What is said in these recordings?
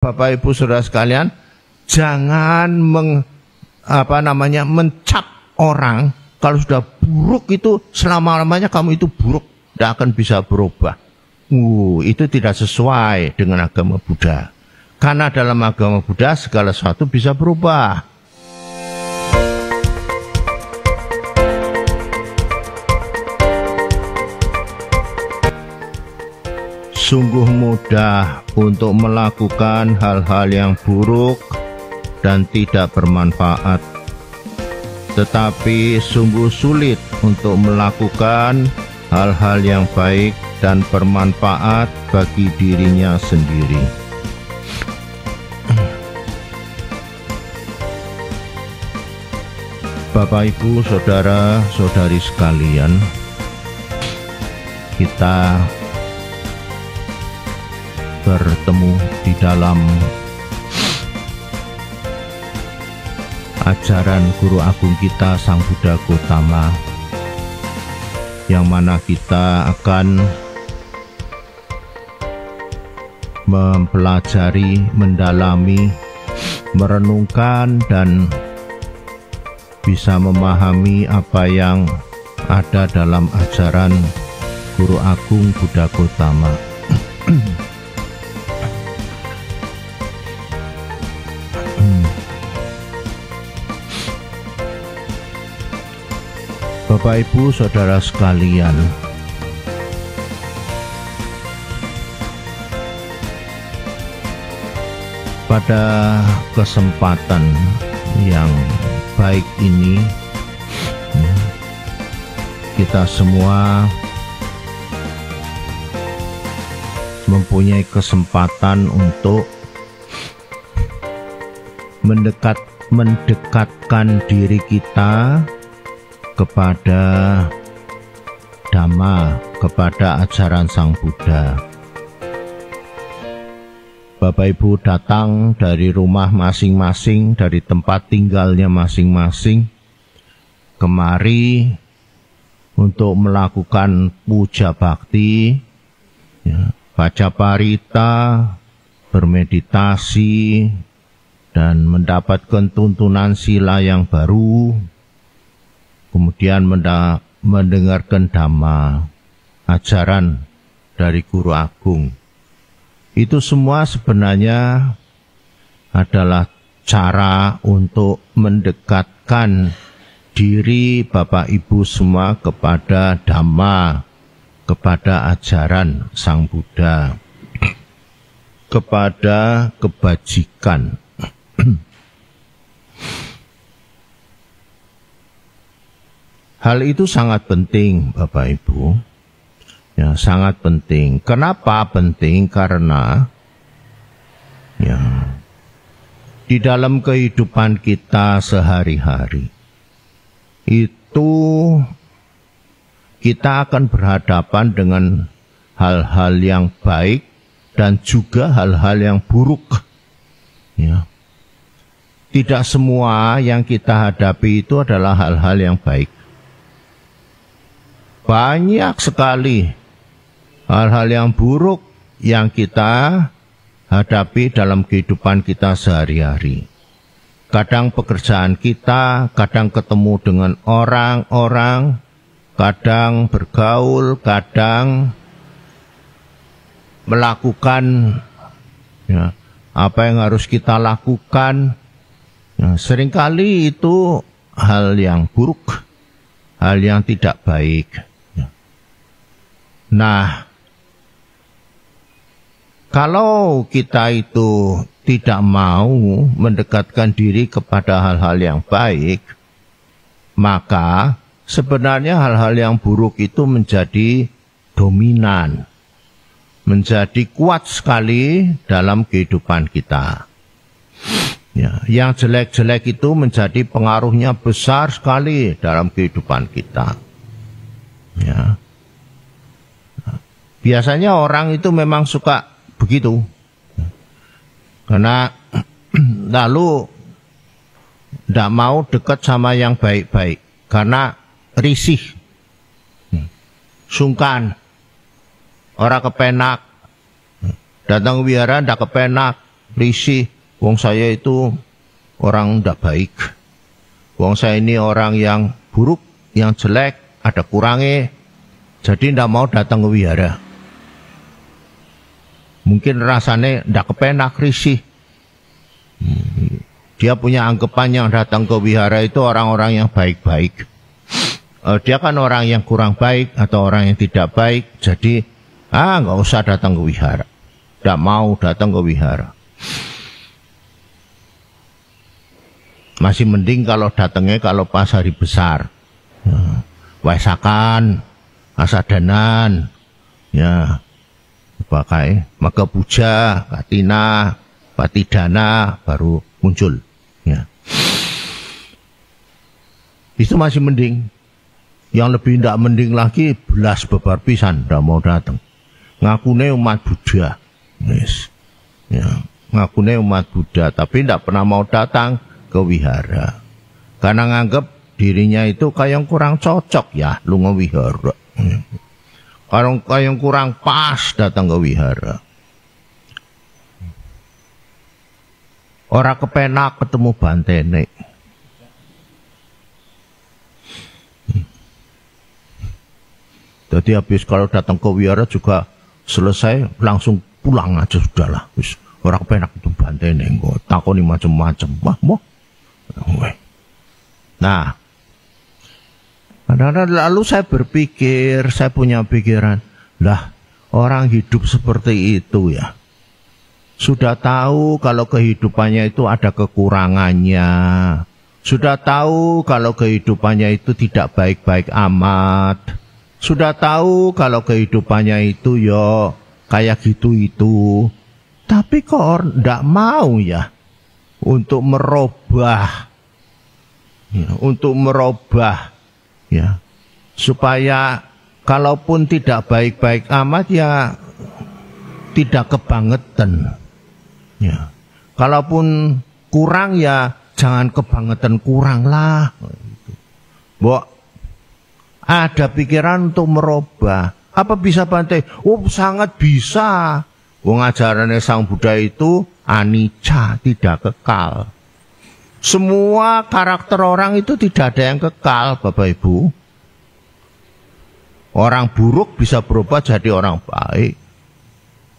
Bapak Ibu Saudara sekalian, jangan mencap orang. Kalau sudah buruk itu selama-lamanya kamu itu buruk, tidak akan bisa berubah. Itu tidak sesuai dengan agama Buddha. Karena dalam agama Buddha segala sesuatu bisa berubah. Sungguh mudah untuk melakukan hal-hal yang buruk dan tidak bermanfaat. Tetapi sungguh sulit untuk melakukan hal-hal yang baik dan bermanfaat bagi dirinya sendiri. Bapak, Ibu, Saudara, Saudari sekalian, kita bertemu di dalam ajaran Guru Agung kita Sang Buddha Gautama, yang mana kita akan mempelajari, mendalami, merenungkan dan bisa memahami apa yang ada dalam ajaran Guru Agung Buddha Gautama. Bapak, Ibu, Saudara sekalian, pada kesempatan yang baik ini, kita semua mempunyai kesempatan untuk mendekatkan diri kita kepada Dhamma, kepada ajaran Sang Buddha. Bapak Ibu datang dari rumah masing-masing, dari tempat tinggalnya masing-masing, kemari untuk melakukan puja bakti, baca parita, bermeditasi, dan mendapatkan tuntunan sila yang baru, kemudian mendengarkan Dhamma, ajaran dari Guru Agung. Itu semua sebenarnya adalah cara untuk mendekatkan diri Bapak Ibu semua kepada Dhamma, kepada ajaran Sang Buddha, kepada kebajikan. Hal itu sangat penting, Bapak Ibu. Ya, sangat penting. Kenapa penting? Karena di dalam kehidupan kita sehari-hari itu kita akan berhadapan dengan hal-hal yang baik dan juga hal-hal yang buruk. Ya. Tidak semua yang kita hadapi itu adalah hal-hal yang baik. Banyak sekali hal-hal yang buruk yang kita hadapi dalam kehidupan kita sehari-hari. Kadang pekerjaan kita, kadang ketemu dengan orang-orang, kadang bergaul, kadang melakukan apa yang harus kita lakukan. Seringkali itu hal yang buruk, hal yang tidak baik. Nah, kalau kita itu tidak mau mendekatkan diri kepada hal-hal yang baik, maka sebenarnya hal-hal yang buruk itu menjadi dominan, menjadi kuat sekali dalam kehidupan kita. Ya, yang jelek-jelek itu menjadi pengaruhnya besar sekali dalam kehidupan kita. Ya. Biasanya orang itu memang suka begitu, karena lalu tidak mau dekat sama yang baik-baik, karena risih, sungkan, orang kepenak, datang wihara tidak kepenak, risih. Wong saya itu orang ndak baik. Wong saya ini orang yang buruk, yang jelek, ada kurangnya. Jadi ndak mau datang ke wihara. Mungkin rasanya ndak kepenak, risih. Dia punya anggapan yang datang ke wihara itu orang-orang yang baik-baik. Dia kan orang yang kurang baik atau orang yang tidak baik. Jadi nggak usah datang ke wihara. Nggak mau datang ke wihara. Masih mending kalau datangnya kalau pas hari besar. Waisakan, Asadanan, ya, pakai maka puja, katina, patidana baru muncul. Ya. Itu masih mending. Yang lebih tidak mending lagi belas bebar pisan, tidak mau datang. Ngakune umat Buddha, yes. Ya, ngakune umat Buddha, tapi tidak pernah mau datang ke wihara karena nganggap dirinya itu kayak kurang cocok ya lunga wihara, kayak kurang pas datang ke wihara. Ora kepenak ketemu bantene. Jadi habis kalau datang ke wihara juga selesai langsung pulang aja sudahlah. Wis ora kepenak itu bantene kok takoni macam-macam. Wah, moh. Nah, lalu saya berpikir, saya punya pikiran, lah orang hidup seperti itu ya, sudah tahu kalau kehidupannya itu ada kekurangannya, sudah tahu kalau kehidupannya itu tidak baik-baik amat, sudah tahu kalau kehidupannya itu yo kayak gitu itu, tapi kok ndak mau ya untuk merubah, ya, supaya kalaupun tidak baik-baik amat ya tidak kebangetan, ya, kalaupun kurang ya jangan kebangetan kurang lah. Mbok ada pikiran untuk merubah. Apa bisa Bante? Oh sangat bisa. Wong ajarannya Sang Buddha itu anicca, tidak kekal. Semua karakter orang itu tidak ada yang kekal, Bapak Ibu. Orang buruk bisa berubah jadi orang baik.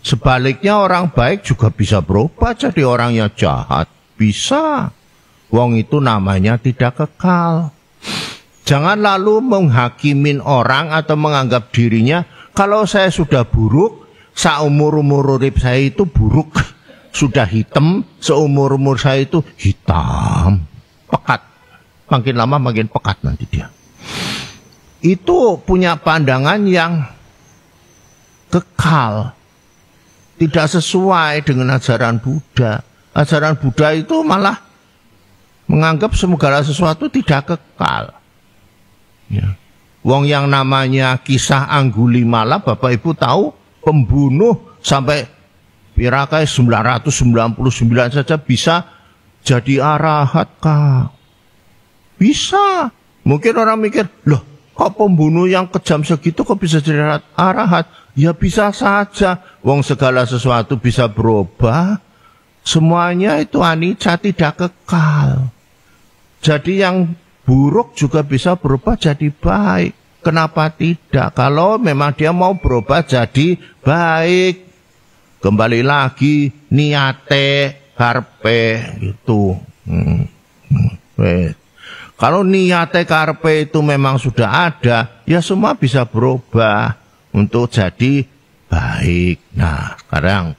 Sebaliknya orang baik juga bisa berubah jadi orang yang jahat. Bisa. Wong itu namanya tidak kekal. Jangan lalu menghakimin orang atau menganggap dirinya, kalau saya sudah buruk, seumur-umur urip saya itu buruk. Sudah hitam, seumur-umur saya itu hitam. Pekat. Makin lama makin pekat nanti dia. Itu punya pandangan yang kekal. Tidak sesuai dengan ajaran Buddha. Ajaran Buddha itu malah menganggap segala sesuatu tidak kekal. Ya. Wong yang namanya kisah Anggulimala, Bapak Ibu tahu, pembunuh sampai pirakai 999 saja bisa jadi arahat kah? Bisa. Mungkin orang mikir, loh kok pembunuh yang kejam segitu kok bisa jadi arahat? Ya bisa saja. Wong segala sesuatu bisa berubah. Semuanya itu anicca, tidak kekal. Jadi yang buruk juga bisa berubah jadi baik. Kenapa tidak? Kalau memang dia mau berubah jadi baik. Kembali lagi niate karpe itu. Kalau niate karpe itu memang sudah ada, ya semua bisa berubah untuk jadi baik. Nah, sekarang.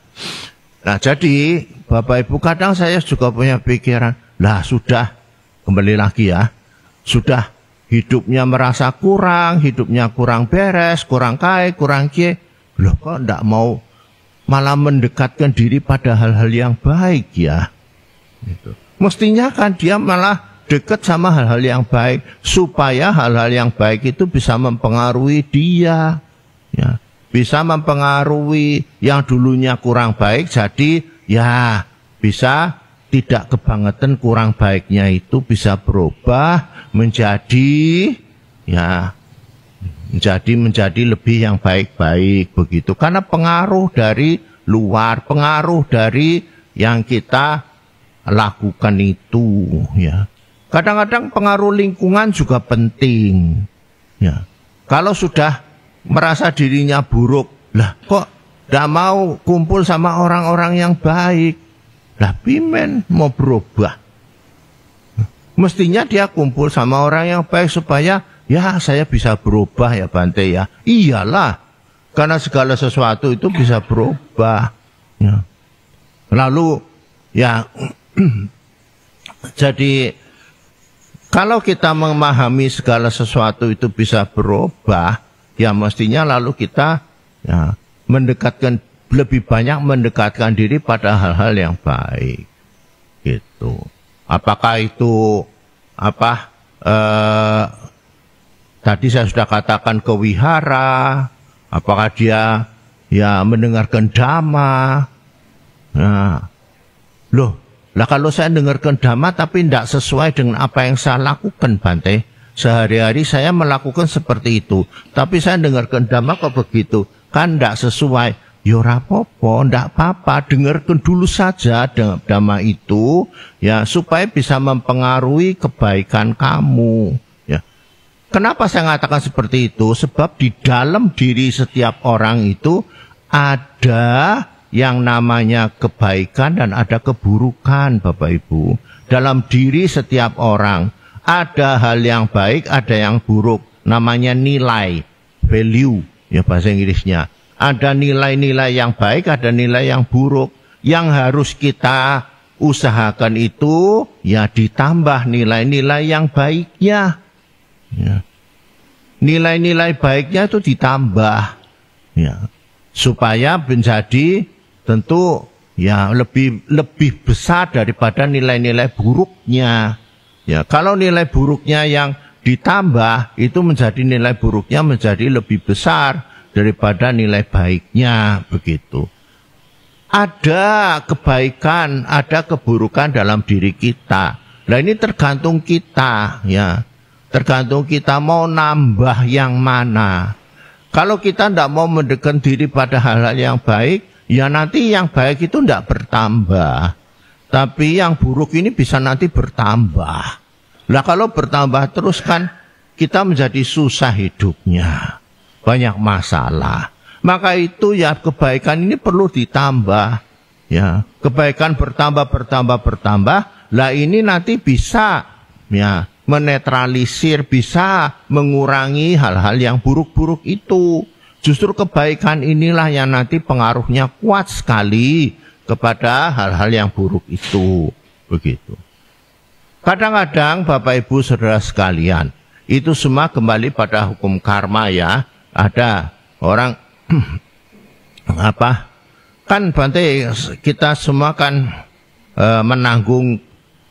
Nah, jadi Bapak Ibu kadang saya juga punya pikiran, lah sudah, kembali lagi ya, sudah hidupnya merasa kurang, hidupnya kurang beres, kurang kaya, kurang kie, loh kok enggak mau malah mendekatkan diri pada hal-hal yang baik ya. Gitu. Mestinya kan dia malah dekat sama hal-hal yang baik, supaya hal-hal yang baik itu bisa mempengaruhi dia. Ya. Bisa mempengaruhi yang dulunya kurang baik, jadi ya bisa tidak kebangetan kurang baiknya itu bisa berubah menjadi ya menjadi lebih yang baik-baik begitu, karena pengaruh dari luar, pengaruh dari yang kita lakukan itu, ya. Kadang-kadang pengaruh lingkungan juga penting, ya. Kalau sudah merasa dirinya buruk, lah kok tidak mau kumpul sama orang-orang yang baik, lah pimen mau berubah. Mestinya dia kumpul sama orang yang baik supaya ya saya bisa berubah ya Bante ya. Iyalah, karena segala sesuatu itu bisa berubah, ya. Lalu ya jadi kalau kita memahami segala sesuatu itu bisa berubah, ya mestinya lalu kita ya lebih banyak mendekatkan diri pada hal-hal yang baik, gitu. Apakah itu tadi saya sudah katakan ke wihara, apakah dia ya mendengarkan dhamma. Nah, loh, lah kalau saya dengarkan dhamma tapi tidak sesuai dengan apa yang saya lakukan, Bante. Sehari-hari saya melakukan seperti itu, tapi saya dengarkan dhamma kok begitu, kan tidak sesuai. Ya rapopo, tidak apa-apa, dengarkan dulu saja dhamma itu, ya supaya bisa mempengaruhi kebaikan kamu. Ya. Kenapa saya mengatakan seperti itu? Sebab di dalam diri setiap orang itu ada yang namanya kebaikan dan ada keburukan, Bapak Ibu. Dalam diri setiap orang ada hal yang baik, ada yang buruk. Namanya nilai, value, ya bahasa Inggrisnya. Ada nilai-nilai yang baik, ada nilai yang buruk. Yang harus kita usahakan itu ya ditambah nilai-nilai yang baiknya. Nilai-nilai baiknya itu ditambah, ya, supaya menjadi tentu ya lebih besar daripada nilai-nilai buruknya. Ya, kalau nilai buruknya yang ditambah itu menjadi nilai buruknya menjadi lebih besar daripada nilai baiknya, begitu. Ada kebaikan, ada keburukan dalam diri kita. Nah ini tergantung kita, ya. Tergantung kita mau nambah yang mana. Kalau kita tidak mau mendekatkan diri pada hal-hal yang baik, ya nanti yang baik itu tidak bertambah. Tapi yang buruk ini bisa nanti bertambah. Lah kalau bertambah terus kan kita menjadi susah hidupnya. Banyak masalah. Maka itu ya kebaikan ini perlu ditambah. Ya, kebaikan bertambah. Lah ini nanti bisa ya menetralisir, bisa mengurangi hal-hal yang buruk-buruk itu. Justru kebaikan inilah yang nanti pengaruhnya kuat sekali kepada hal-hal yang buruk itu. Begitu. Kadang-kadang Bapak Ibu Saudara sekalian, itu semua kembali pada hukum karma ya. Ada orang kan Bante, kita semua kan menanggung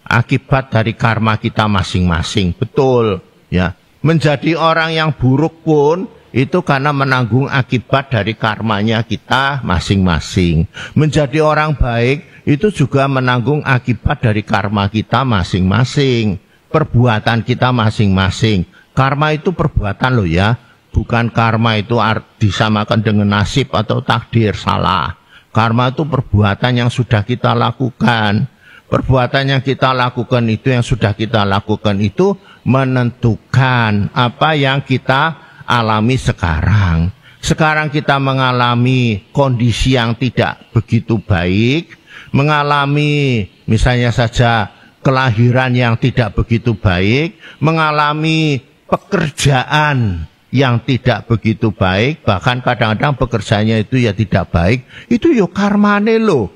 akibat dari karma kita masing-masing, betul ya. Menjadi orang yang buruk pun itu karena menanggung akibat dari karmanya kita masing-masing. Menjadi orang baik itu juga menanggung akibat dari karma kita masing-masing, perbuatan kita masing-masing. Karma itu perbuatan loh ya. Bukan karma itu disamakan dengan nasib atau takdir, salah. Karma itu perbuatan yang sudah kita lakukan. Perbuatan yang kita lakukan itu, yang sudah kita lakukan itu menentukan apa yang kita alami sekarang. Sekarang kita mengalami kondisi yang tidak begitu baik, mengalami misalnya saja kelahiran yang tidak begitu baik, mengalami pekerjaan yang tidak begitu baik, bahkan kadang-kadang pekerjaannya itu ya tidak baik, itu yo karmane loh.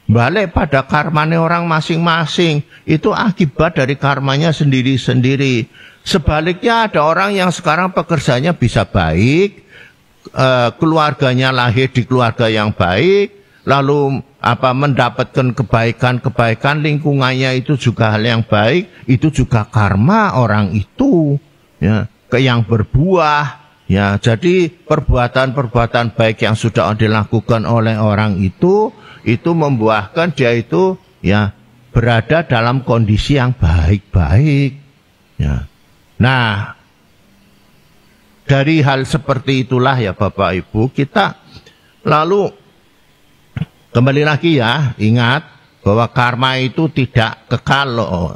Balik pada karmane orang masing-masing, itu akibat dari karmanya sendiri-sendiri. Sebaliknya ada orang yang sekarang pekerjaannya bisa baik, keluarganya lahir di keluarga yang baik, lalu mendapatkan kebaikan-kebaikan, lingkungannya itu juga hal yang baik, itu juga karma orang itu, ya. Yang berbuah, ya. Jadi perbuatan-perbuatan baik yang sudah dilakukan oleh orang itu membuahkan dia itu ya berada dalam kondisi yang baik-baik, ya. Nah, dari hal seperti itulah ya Bapak Ibu, kita lalu Kembali lagi ya, ingat bahwa karma itu tidak kekal loh,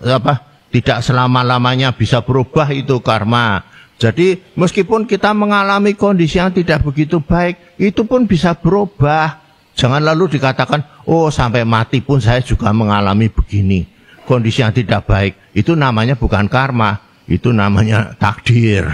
tidak selama-lamanya bisa berubah itu karma. Jadi meskipun kita mengalami kondisi yang tidak begitu baik, itu pun bisa berubah. Jangan lalu dikatakan, oh sampai mati pun saya juga mengalami begini. Kondisi yang tidak baik, itu namanya bukan karma, itu namanya takdir.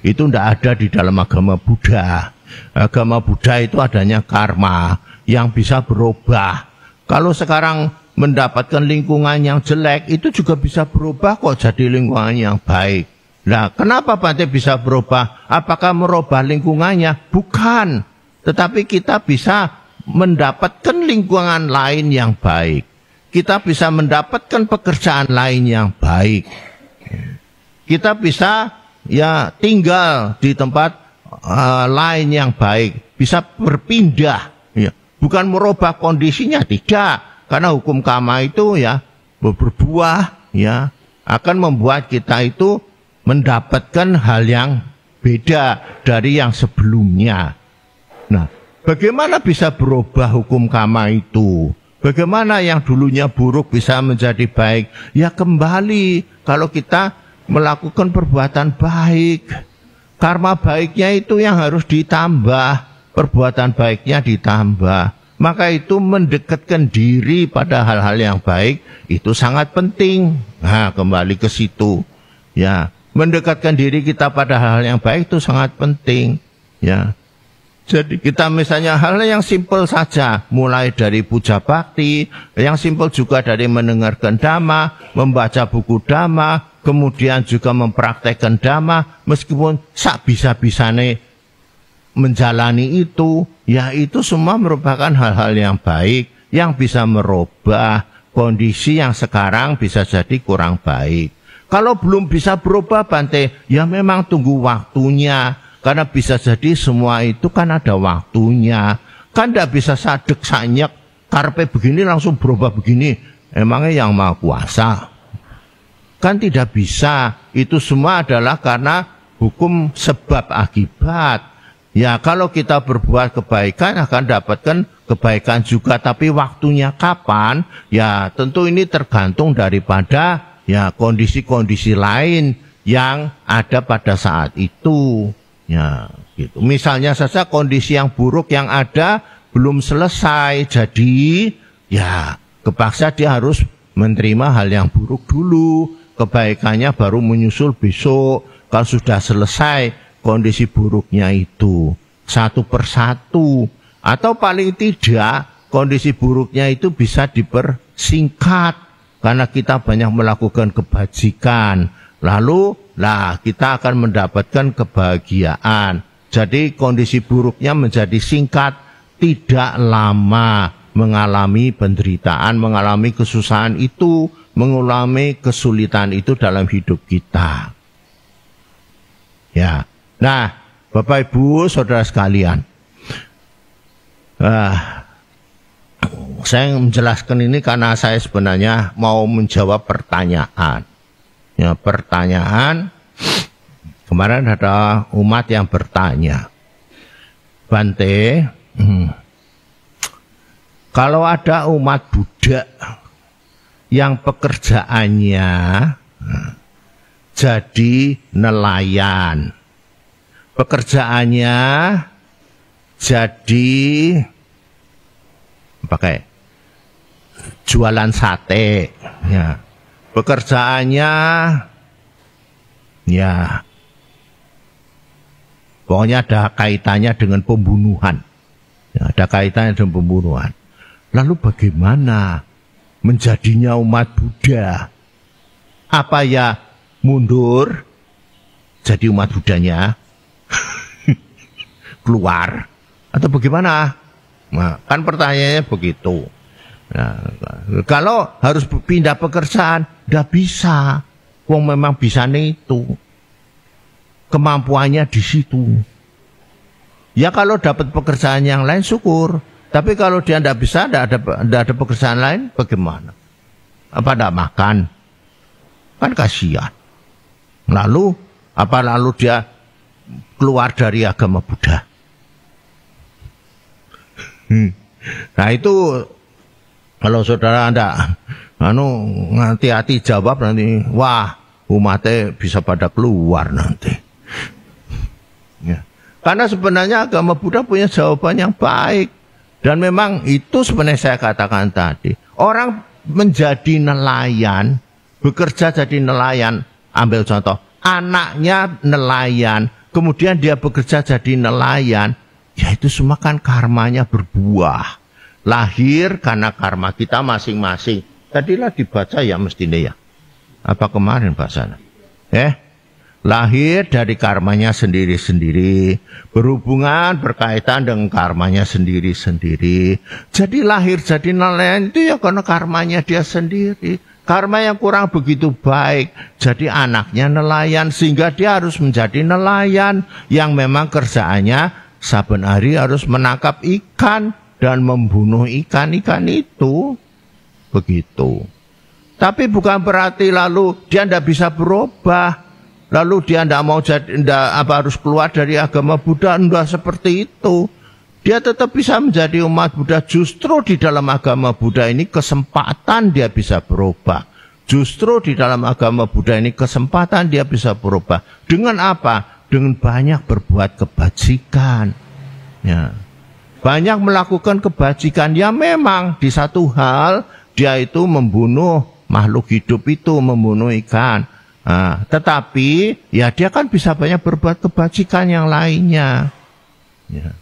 Itu tidak ada di dalam agama Buddha. Agama Buddha itu adanya karma yang bisa berubah. Kalau sekarang mendapatkan lingkungan yang jelek, itu juga bisa berubah kok jadi lingkungan yang baik. Nah, kenapa Bante bisa berubah? Apakah merubah lingkungannya? Bukan. Tetapi kita bisa mendapatkan lingkungan lain yang baik. Kita bisa mendapatkan pekerjaan lain yang baik. Kita bisa ya tinggal di tempat lain yang baik. Bisa berpindah. Ya. Bukan merubah kondisinya, tidak. Karena hukum karma itu ya berbuah ya akan membuat kita itu mendapatkan hal yang beda dari yang sebelumnya. Nah, bagaimana bisa berubah hukum karma itu? Bagaimana yang dulunya buruk bisa menjadi baik? Ya kembali kalau kita melakukan perbuatan baik. Karma baiknya itu yang harus ditambah. Perbuatan baiknya ditambah. Maka itu mendekatkan diri pada hal-hal yang baik itu sangat penting. Nah, kembali ke situ. Ya, mendekatkan diri kita pada hal-hal yang baik itu sangat penting. Ya. Jadi kita misalnya hal yang simpel saja, mulai dari puja bakti, yang simpel juga dari mendengarkan dhamma, membaca buku dhamma, kemudian juga mempraktekkan dhamma, meskipun sak bisa-bisane menjalani itu, ya itu semua merupakan hal-hal yang baik, yang bisa merubah kondisi yang sekarang bisa jadi kurang baik. Kalau belum bisa berubah Bante, ya memang tunggu waktunya. Karena bisa jadi semua itu kan ada waktunya. Kan tidak bisa sadek sanyek, karpe begini langsung berubah begini. Emangnya yang Maha Kuasa? Kan tidak bisa. Itu semua adalah karena hukum sebab akibat. Ya kalau kita berbuat kebaikan akan dapatkan kebaikan juga. Tapi waktunya kapan? Ya tentu ini tergantung daripada ya kondisi-kondisi lain yang ada pada saat itu. Ya, gitu. Misalnya saja kondisi yang buruk yang ada belum selesai, jadi ya kepaksa dia harus menerima hal yang buruk dulu, kebaikannya baru menyusul besok. Kalau sudah selesai kondisi buruknya itu satu persatu, atau paling tidak kondisi buruknya itu bisa dipersingkat karena kita banyak melakukan kebajikan. Lalu kita akan mendapatkan kebahagiaan. Jadi kondisi buruknya menjadi singkat, tidak lama mengalami penderitaan, mengalami kesusahan itu, mengalami kesulitan itu dalam hidup kita. Ya, nah Bapak Ibu Saudara sekalian, saya menjelaskan ini karena saya sebenarnya mau menjawab pertanyaan. Ya, pertanyaan kemarin ada umat yang bertanya, Bante, kalau ada umat Buddha yang pekerjaannya jadi nelayan, pekerjaannya jadi pakai jualan sate, ya. Pekerjaannya ya pokoknya ada kaitannya dengan pembunuhan. Ya, ada kaitannya dengan pembunuhan. Lalu bagaimana menjadinya umat Buddha? Apa ya mundur jadi umat Buddhanya? Keluar atau bagaimana? Nah, kan pertanyaannya begitu. Nah, kalau harus pindah pekerjaan, tidak bisa. Wong memang bisa itu. Kemampuannya di situ. Ya kalau dapat pekerjaan yang lain syukur. Tapi kalau dia tidak bisa, tidak ada pekerjaan lain, bagaimana? Apa tidak makan? Kan kasihan. Lalu dia keluar dari agama Buddha? Nah itu kalau saudara Anda hati-hati jawab nanti, wah umatnya bisa pada keluar nanti. Ya. Karena sebenarnya agama Buddha punya jawaban yang baik. Dan memang itu sebenarnya saya katakan tadi. Orang menjadi nelayan, bekerja jadi nelayan, ambil contoh, anaknya nelayan, kemudian dia bekerja jadi nelayan, ya itu semua kan karmanya berbuah. Lahir karena karma kita masing-masing. Tadilah dibaca ya mestinya ya. Apa kemarin bahasanya? Lahir dari karmanya sendiri-sendiri. Berhubungan, berkaitan dengan karmanya sendiri-sendiri. Jadi lahir jadi nelayan itu ya karena karmanya dia sendiri. Karma yang kurang begitu baik. Jadi anaknya nelayan sehingga dia harus menjadi nelayan. Yang memang kerjaannya saben hari harus menangkap ikan dan membunuh ikan-ikan itu. Begitu. Tapi bukan berarti lalu dia tidak bisa berubah. Lalu dia tidak mau harus keluar dari agama Buddha. Tidak seperti itu. Dia tetap bisa menjadi umat Buddha. Justru di dalam agama Buddha ini kesempatan dia bisa berubah. Justru di dalam agama Buddha ini kesempatan dia bisa berubah. Dengan apa? Dengan banyak berbuat kebajikan. Ya. Banyak melakukan kebajikan. Ya memang di satu hal dia itu membunuh makhluk hidup itu, membunuh ikan. Nah, tetapi ya dia kan bisa banyak berbuat kebajikan yang lainnya. Ya.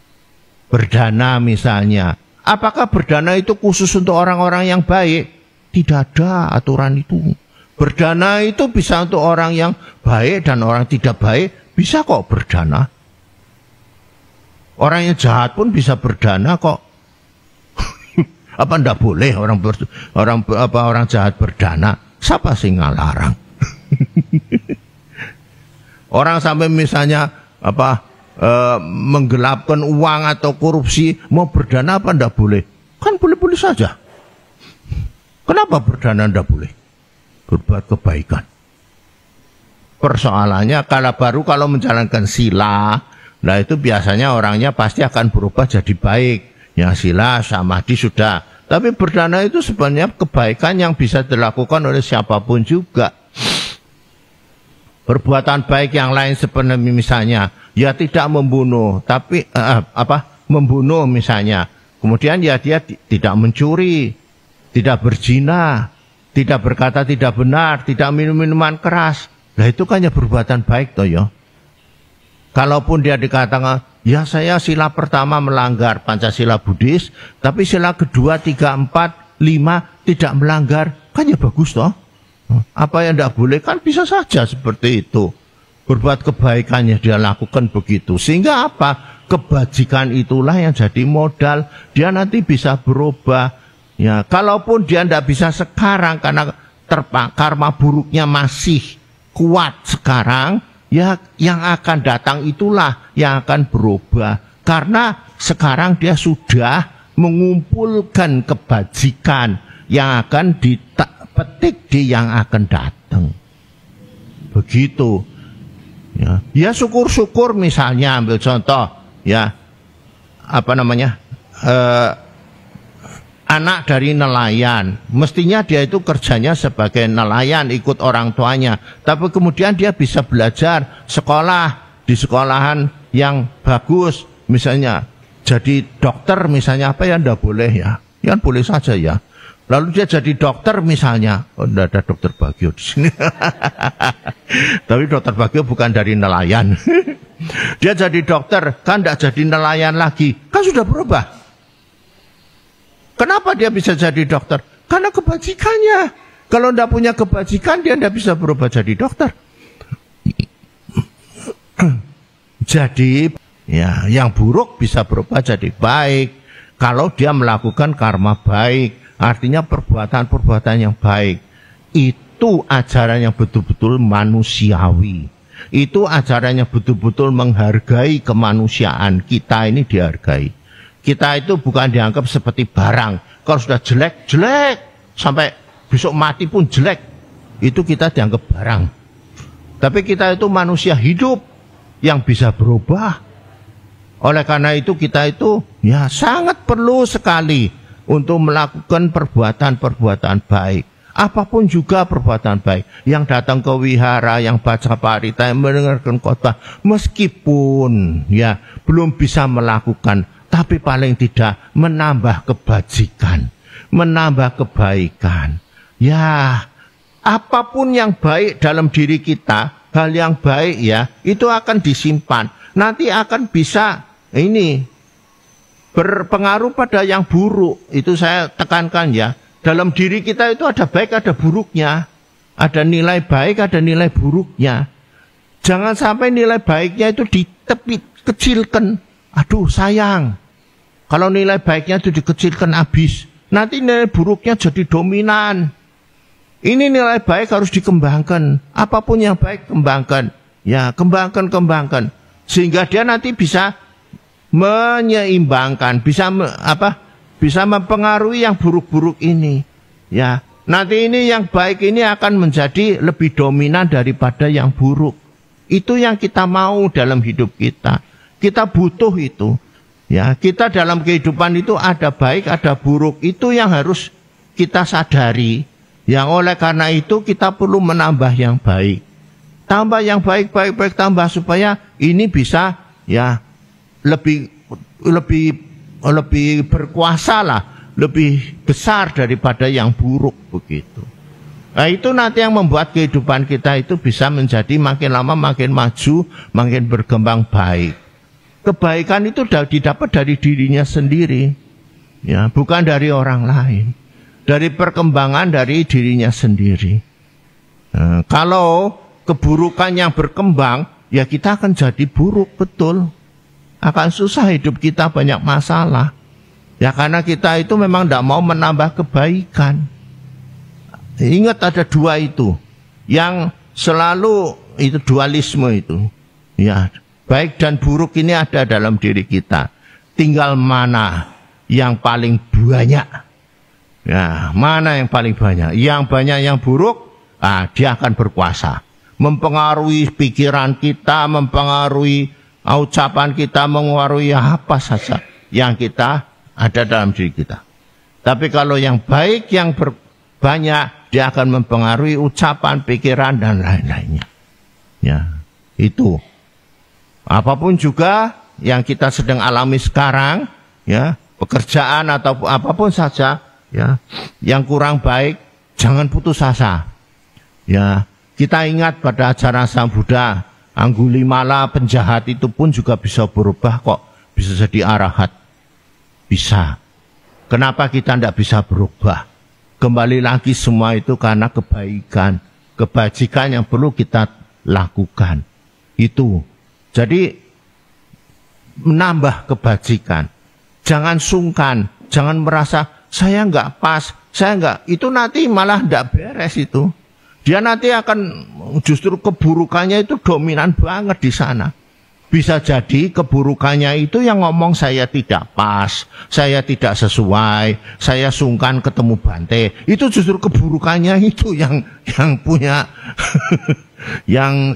Berdana misalnya. Apakah berdana itu khusus untuk orang-orang yang baik? Tidak ada aturan itu. Berdana itu bisa untuk orang yang baik dan orang tidak baik. Bisa kok berdana. Orang yang jahat pun bisa berdana kok. Apa ndak boleh orang jahat berdana? Siapa sih ngalarang? Orang sampai misalnya menggelapkan uang atau korupsi mau berdana apa ndak boleh? Kan boleh-boleh saja. Kenapa berdana ndak boleh? Berbuat kebaikan. Persoalannya kalau menjalankan sila, nah itu biasanya orangnya pasti akan berubah jadi baik. Yang sila, samadhi sudah. Tapi berdana itu sebenarnya kebaikan yang bisa dilakukan oleh siapapun juga. Perbuatan baik yang lain sebenarnya misalnya, ya tidak membunuh, tapi membunuh misalnya. Kemudian ya dia tidak mencuri, tidak berzina, tidak berkata tidak benar, tidak minum minuman keras. Nah itu kan ya perbuatan baik toh ya. Kalaupun dia dikatakan, ya saya sila pertama melanggar Pancasila Buddhis, tapi sila kedua, 3, 4, 5 tidak melanggar, kan ya bagus toh. Apa yang tidak boleh kan bisa saja seperti itu. Berbuat kebaikannya dia lakukan begitu. Sehingga apa? Kebajikan itulah yang jadi modal. Dia nanti bisa berubah. Ya, kalaupun dia tidak bisa sekarang karena karma buruknya masih kuat sekarang, ya yang akan datang itulah yang akan berubah. Karena sekarang dia sudah mengumpulkan kebajikan yang akan dipetik di yang akan datang. Begitu. Ya syukur-syukur misalnya ambil contoh ya anak dari nelayan, mestinya dia itu kerjanya sebagai nelayan ikut orang tuanya, tapi kemudian dia bisa belajar sekolah di sekolahan yang bagus, misalnya jadi dokter misalnya, apa ya ndak boleh ya, kan boleh saja ya. Lalu dia jadi dokter misalnya, ndak ada dokter Bagio di sini. Tapi dokter Bagio bukan dari nelayan. Dia jadi dokter, kan ndak jadi nelayan lagi, kan sudah berubah. Kenapa dia bisa jadi dokter? Karena kebajikannya. Kalau ndak punya kebajikan, dia ndak bisa berubah jadi dokter. Jadi, ya, yang buruk bisa berubah jadi baik. Kalau dia melakukan karma baik. Artinya perbuatan-perbuatan yang baik. Itu ajaran yang betul-betul manusiawi. Itu ajaran yang betul-betul menghargai kemanusiaan. Kita ini dihargai. Kita itu bukan dianggap seperti barang. Kalau sudah jelek, jelek. Sampai besok mati pun jelek. Itu kita dianggap barang. Tapi kita itu manusia hidup yang bisa berubah. Oleh karena itu kita itu ya sangat perlu sekali untuk melakukan perbuatan-perbuatan baik. Apapun juga perbuatan baik. Yang datang ke wihara, yang baca parita, yang mendengarkan khotbah, meskipun ya belum bisa melakukan, tapi paling tidak menambah kebajikan, menambah kebaikan. Ya, apapun yang baik dalam diri kita, hal yang baik ya, itu akan disimpan. Nanti akan bisa ini berpengaruh pada yang buruk. Itu saya tekankan ya. Dalam diri kita itu ada baik, ada buruknya. Ada nilai baik, ada nilai buruknya. Jangan sampai nilai baiknya itu dikecilkan. Aduh sayang. Kalau nilai baiknya itu dikecilkan habis. Nanti nilai buruknya jadi dominan. Ini nilai baik harus dikembangkan. Apapun yang baik, kembangkan. Ya, kembangkan. Sehingga dia nanti bisa menyeimbangkan, bisa mempengaruhi yang buruk-buruk ini. Ya, nanti ini yang baik ini akan menjadi lebih dominan daripada yang buruk. Itu yang kita mau dalam hidup kita. Kita butuh itu. Ya, kita dalam kehidupan itu ada baik, ada buruk. Itu yang harus kita sadari. Yang oleh karena itu kita perlu menambah yang baik. Tambah yang baik tambah supaya ini bisa ya lebih berkuasa lah, lebih besar daripada yang buruk begitu. Nah, itu nanti yang membuat kehidupan kita itu bisa menjadi makin lama makin maju, makin berkembang baik. Kebaikan itu didapat dari dirinya sendiri, ya, bukan dari orang lain. Dari perkembangan dari dirinya sendiri. Nah, kalau keburukan yang berkembang, ya kita akan jadi buruk, betul. Akan susah hidup kita, banyak masalah. Ya karena kita itu memang tidak mau menambah kebaikan. Ingat ada dua itu. Yang selalu itu dualisme itu. Ya, baik dan buruk ini ada dalam diri kita. Tinggal mana yang paling banyak. Ya, mana yang paling banyak? Yang banyak yang buruk, dia akan berkuasa. Mempengaruhi pikiran kita, mempengaruhi ucapan kita, mengaruhi apa saja yang kita ada dalam diri kita. Tapi kalau yang baik, yang banyak, dia akan mempengaruhi ucapan, pikiran, dan lain-lainnya. Ya, itu. Apapun juga yang kita sedang alami sekarang, ya, pekerjaan atau apapun saja, ya, yang kurang baik, jangan putus asa. Ya, kita ingat pada ajaran Sang Buddha, Anggulimala penjahat itu pun juga bisa berubah kok, bisa jadi arahat. Bisa. Kenapa kita tidak bisa berubah? Kembali lagi semua itu karena kebaikan, kebajikan yang perlu kita lakukan. Itu. Jadi menambah kebajikan. Jangan sungkan, jangan merasa saya nggak pas, saya nggak. Itu nanti malah tidak beres itu. Dia nanti akan justru keburukannya itu dominan banget di sana. Bisa jadi keburukannya itu yang ngomong saya tidak pas, saya tidak sesuai, saya sungkan ketemu Bante. Itu justru keburukannya itu yang punya yang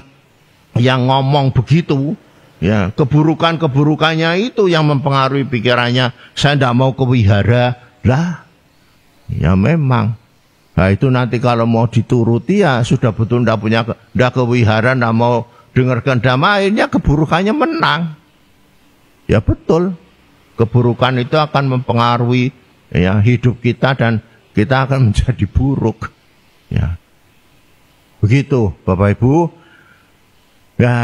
ngomong begitu. Ya, keburukannya itu yang mempengaruhi pikirannya. Saya tidak mau ke wihara. Lah, ya memang. Nah itu nanti kalau mau dituruti ya sudah betul tidak ke wihara, tidak mau dengarkan dhamma, akhirnya keburukannya menang. Ya betul, keburukan itu akan mempengaruhi ya hidup kita dan kita akan menjadi buruk. Ya, begitu Bapak Ibu. Ya,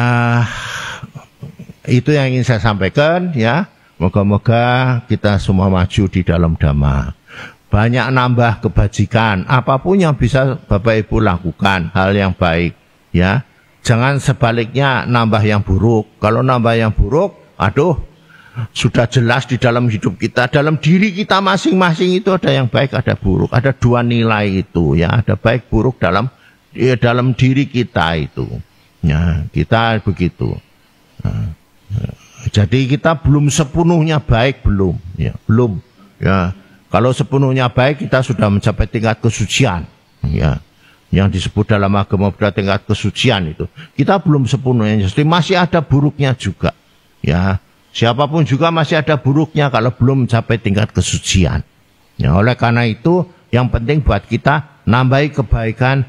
itu yang ingin saya sampaikan ya. Moga-moga kita semua maju di dalam dhamma. Banyak nambah kebajikan, apapun yang bisa Bapak Ibu lakukan, hal yang baik, ya. Jangan sebaliknya nambah yang buruk. Kalau nambah yang buruk, aduh, sudah jelas di dalam hidup kita, dalam diri kita masing-masing itu ada yang baik, ada buruk, ada dua nilai itu, ya. Ada baik buruk dalam diri kita itu, ya. Kita begitu. Nah, jadi kita belum sepenuhnya baik, belum, ya, belum, ya. Kalau sepenuhnya baik, kita sudah mencapai tingkat kesucian, ya, yang disebut dalam agama Buddha tingkat kesucian itu. Kita belum sepenuhnya, jadi masih ada buruknya juga, ya. Siapapun juga masih ada buruknya kalau belum mencapai tingkat kesucian. Ya, oleh karena itu yang penting buat kita nambahi kebaikan,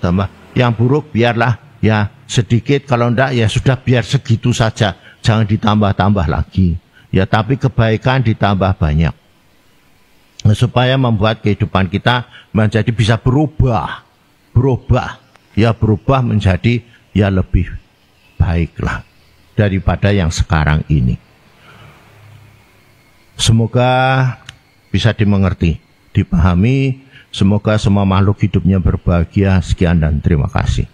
tambah. Yang buruk biarlah ya sedikit, kalau enggak ya sudah biar segitu saja, jangan ditambah-tambah lagi. Ya, tapi kebaikan ditambah banyak. Supaya membuat kehidupan kita menjadi bisa berubah menjadi ya lebih baiklah daripada yang sekarang ini. Semoga bisa dimengerti, dipahami. Semoga semua makhluk hidupnya berbahagia. Sekian dan terima kasih.